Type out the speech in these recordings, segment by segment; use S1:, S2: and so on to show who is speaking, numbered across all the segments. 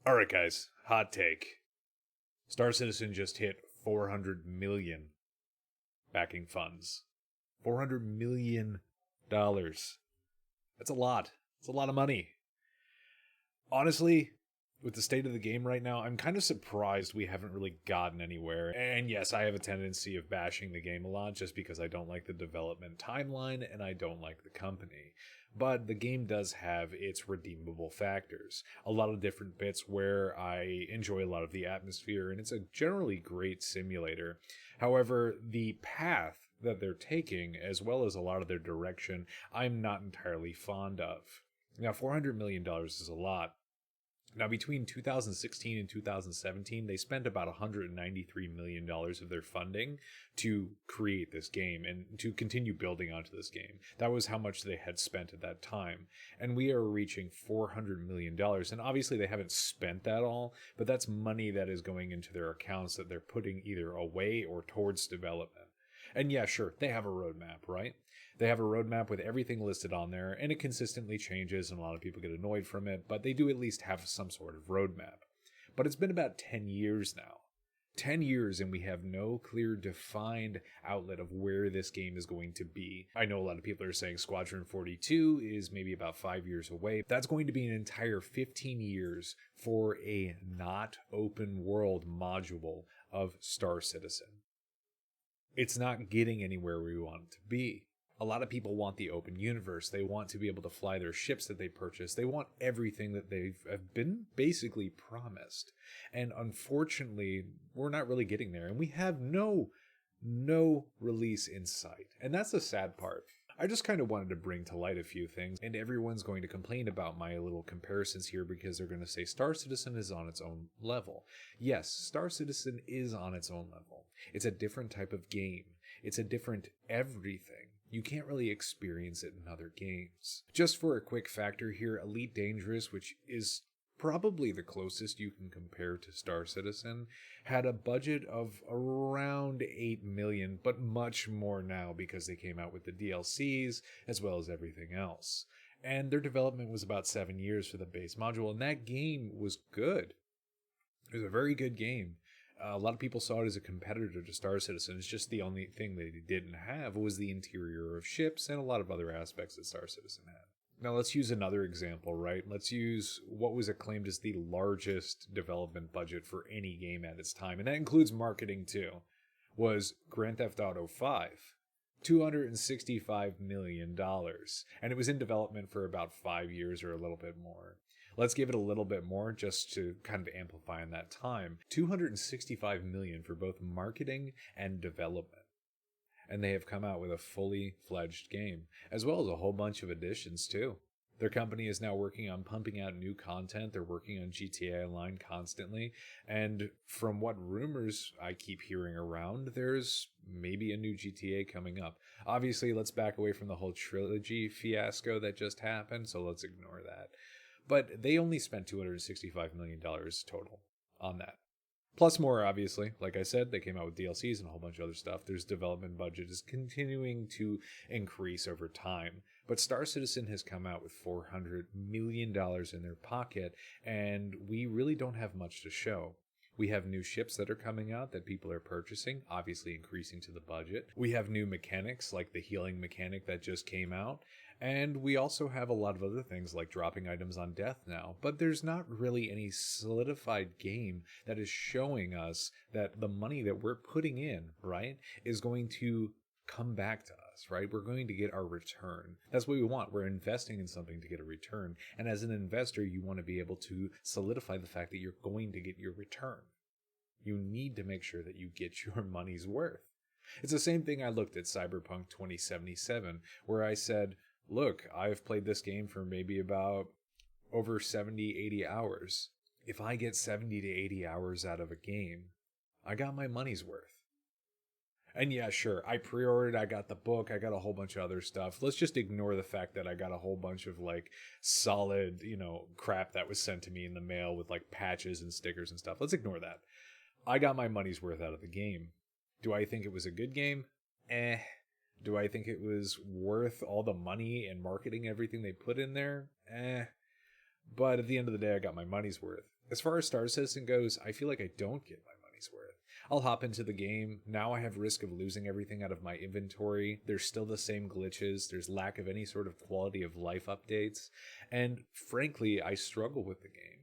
S1: All right, guys, hot take. Star Citizen just hit 400 million backing funds. $400 million. That's a lot. It's a lot of money. Honestly, with the state of the game right now, I'm kind of surprised we haven't really gotten anywhere. And yes, I have a tendency of bashing the game a lot just because I don't like the development timeline and I don't like the company. But the game does have its redeemable factors. A lot of different bits where I enjoy a lot of the atmosphere, and it's a generally great simulator. However, the path that they're taking, as well as a lot of their direction, I'm not entirely fond of. Now, $400 million is a lot. Now, between 2016 and 2017, they spent about $193 million of their funding to create this game and to continue building onto this game. That was how much they had spent at that time. And we are reaching $400 million. And obviously, they haven't spent that all, but that's money that is going into their accounts that they're putting either away or towards development. And yeah, sure, they have a roadmap, right? They have a roadmap with everything listed on there, and it consistently changes, and a lot of people get annoyed from it, but they do at least have some sort of roadmap. But it's been about 10 years now. 10 years, and we have no clear defined outlet of where this game is going to be. I know a lot of people are saying Squadron 42 is maybe about 5 years away. That's going to be an entire 15 years for a not open world module of Star Citizen. It's not getting anywhere we want it to be. A lot of people want the open universe. They want to be able to fly their ships that they purchase. They want everything that they've been basically promised. And unfortunately, we're not really getting there. And we have no release in sight. And that's the sad part. I just kind of wanted to bring to light a few things, and everyone's going to complain about my little comparisons here because they're going to say Star Citizen is on its own level. Yes, Star Citizen is on its own level. It's a different type of game. It's a different everything. You can't really experience it in other games. Just for a quick factor here, Elite Dangerous, which is probably the closest you can compare to Star Citizen, had a budget of around 8 million, but much more now because they came out with the DLCs as well as everything else. And their development was about 7 years for the base module, and that game was good. It was a very good game. A lot of people saw it as a competitor to Star Citizen. It's just the only thing they didn't have was the interior of ships and a lot of other aspects that Star Citizen had. Now let's use another example, right? Let's use what was acclaimed as the largest development budget for any game at its time, and that includes marketing too, was Grand Theft Auto 5. $265 million. And it was in development for about 5 years or a little bit more. Let's give it a little bit more just to kind of amplify on that time. $265 million for both marketing and development. And they have come out with a fully fledged game, as well as a whole bunch of additions too. Their company is now working on pumping out new content. They're working on GTA Online constantly. And from what rumors I keep hearing around, there's maybe a new GTA coming up. Obviously, let's back away from the whole trilogy fiasco that just happened, so let's ignore that. But they only spent $265 million total on that. Plus more, obviously. Like I said, they came out with DLCs and a whole bunch of other stuff. Their development budget is continuing to increase over time. But Star Citizen has come out with $400 million in their pocket, and we really don't have much to show. We have new ships that are coming out that people are purchasing, obviously increasing to the budget. We have new mechanics like the healing mechanic that just came out. And we also have a lot of other things like dropping items on death now. But there's not really any solidified game that is showing us that the money that we're putting in, right, is going to come back to us, right? We're going to get our return. That's what we want. We're investing in something to get a return. And as an investor, you want to be able to solidify the fact that you're going to get your return. You need to make sure that you get your money's worth. It's the same thing I looked at Cyberpunk 2077, where I said, look, I've played this game for maybe about over 70, 80 hours. If I get 70 to 80 hours out of a game, I got my money's worth. And yeah, sure, I pre-ordered, I got the book, I got a whole bunch of other stuff. Let's just ignore the fact that I got a whole bunch of like solid, crap that was sent to me in the mail with like patches and stickers and stuff. Let's ignore that. I got my money's worth out of the game. Do I think it was a good game? Do I think it was worth all the money and marketing, everything they put in there? But at the end of the day, I got my money's worth. As far as Star Citizen goes, I feel like I don't get my money's worth. I'll hop into the game. Now I have risk of losing everything out of my inventory. There's still the same glitches. There's lack of any sort of quality of life updates. And frankly, I struggle with the game.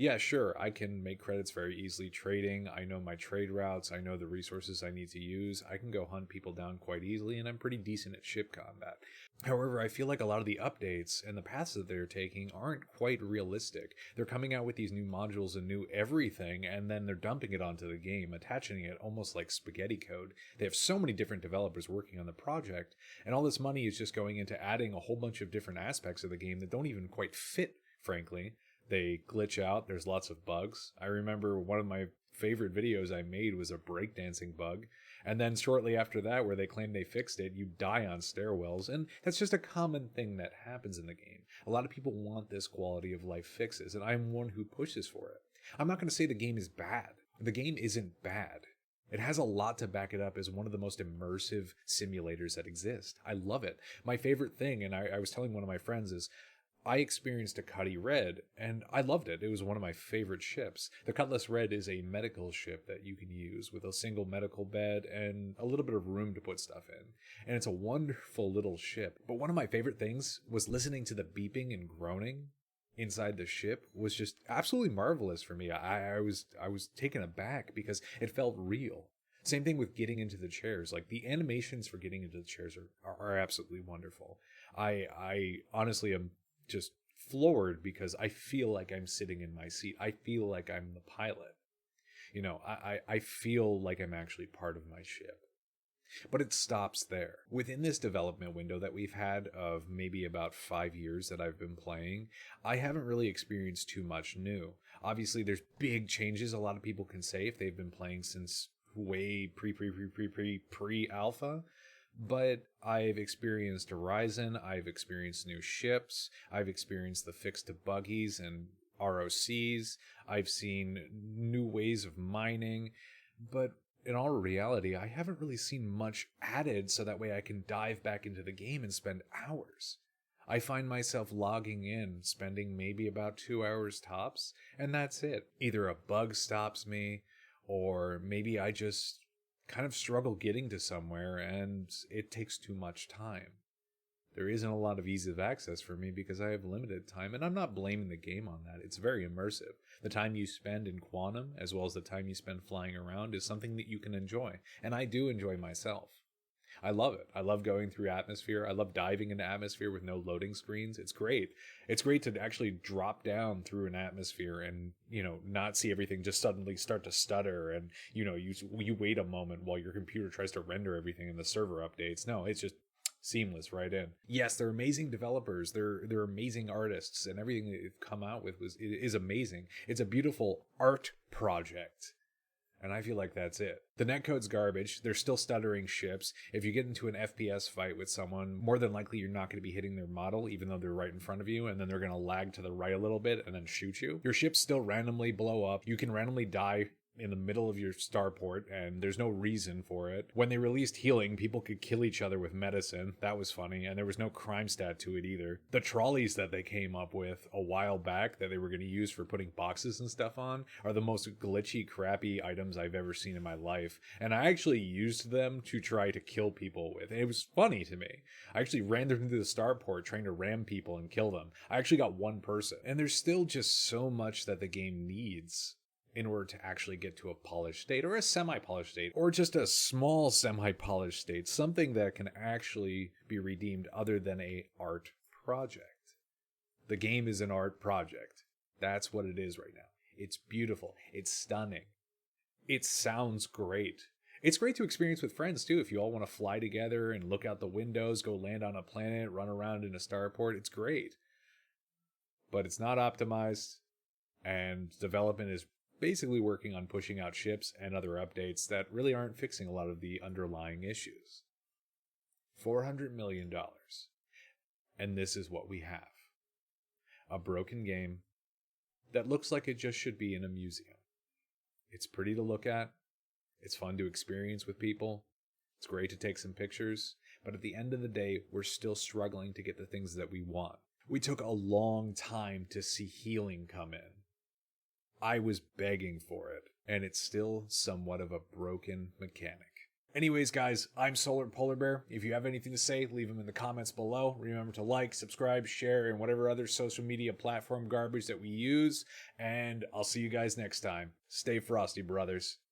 S1: Yeah, sure, I can make credits very easily trading. I know my trade routes. I know the resources I need to use. I can go hunt people down quite easily, and I'm pretty decent at ship combat. However, I feel like a lot of the updates and the paths that they're taking aren't quite realistic. They're coming out with these new modules and new everything, and then they're dumping it onto the game, attaching it almost like spaghetti code. They have so many different developers working on the project, and all this money is just going into adding a whole bunch of different aspects of the game that don't even quite fit, frankly. They glitch out. There's lots of bugs. I remember one of my favorite videos I made was a breakdancing bug. And then shortly after that, where they claim they fixed it, you die on stairwells. And that's just a common thing that happens in the game. A lot of people want this quality of life fixes, and I'm one who pushes for it. I'm not going to say the game is bad. The game isn't bad. It has a lot to back it up as one of the most immersive simulators that exist. I love it. My favorite thing, and I was telling one of my friends, is I experienced a Cutty Red, and I loved it. It was one of my favorite ships. The Cutlass Red is a medical ship that you can use with a single medical bed and a little bit of room to put stuff in. And it's a wonderful little ship. But one of my favorite things was listening to the beeping and groaning inside the ship was just absolutely marvelous for me. I was taken aback because it felt real. Same thing with getting into the chairs. Like, the animations for getting into the chairs are absolutely wonderful. I honestly am just floored because I feel like I'm sitting in my seat. I feel like I'm the pilot. You know, I feel like I'm actually part of my ship. But it stops there. Within this development window that we've had of maybe about 5 years that I've been playing, I haven't really experienced too much new. Obviously, there's big changes a lot of people can say if they've been playing since way pre-alpha. But I've experienced Horizon, I've experienced new ships, I've experienced the fix to buggies and ROCs, I've seen new ways of mining, but in all reality, I haven't really seen much added so that way I can dive back into the game and spend hours. I find myself logging in, spending maybe about 2 hours tops, and that's it. Either a bug stops me, or maybe I just kind of struggle getting to somewhere and it takes too much time. There isn't a lot of ease of access for me because I have limited time, and I'm not blaming the game on that. It's very immersive. The time you spend in Quantum, as well as the time you spend flying around, is something that you can enjoy, and I do enjoy myself. I love it. I love going through atmosphere. I love diving into atmosphere with no loading screens. It's great. It's great to actually drop down through an atmosphere and, not see everything just suddenly start to stutter and, you wait a moment while your computer tries to render everything and the server updates. No, it's just seamless right in. Yes, they're amazing developers. They're amazing artists, and everything that they've come out with is amazing. It's a beautiful art project. And I feel like that's it. The netcode's garbage. They're still stuttering ships. If you get into an FPS fight with someone, more than likely you're not going to be hitting their model, even though they're right in front of you, and then they're going to lag to the right a little bit and then shoot you. Your ships still randomly blow up. You can randomly die in the middle of your starport, and there's no reason for it. When they released healing, people could kill each other with medicine. That was funny, and there was no crime stat to it either. The trolleys that they came up with a while back that they were going to use for putting boxes and stuff on are the most glitchy, crappy items I've ever seen in my life, and I actually used them to try to kill people with. It was funny to me. I actually ran them into the starport trying to ram people and kill them. I actually got one person, and there's still just so much that the game needs in order to actually get to a polished state, or a semi-polished state, or just a small semi-polished state, something that can actually be redeemed other than a art project. The game is an art project. That's what it is right now. It's beautiful. It's stunning. It sounds great. It's great to experience with friends too. If you all want to fly together and look out the windows, go land on a planet, run around in a starport, it's great. But it's not optimized, and development is basically working on pushing out ships and other updates that really aren't fixing a lot of the underlying issues. $400 million. And this is what we have. A broken game that looks like it just should be in a museum. It's pretty to look at. It's fun to experience with people. It's great to take some pictures. But at the end of the day, we're still struggling to get the things that we want. We took a long time to see healing come in. I was begging for it, and it's still somewhat of a broken mechanic. Anyways, guys, I'm Solar Polar Bear. If you have anything to say, leave them in the comments below. Remember to like, subscribe, share, and whatever other social media platform garbage that we use. And I'll see you guys next time. Stay frosty, brothers.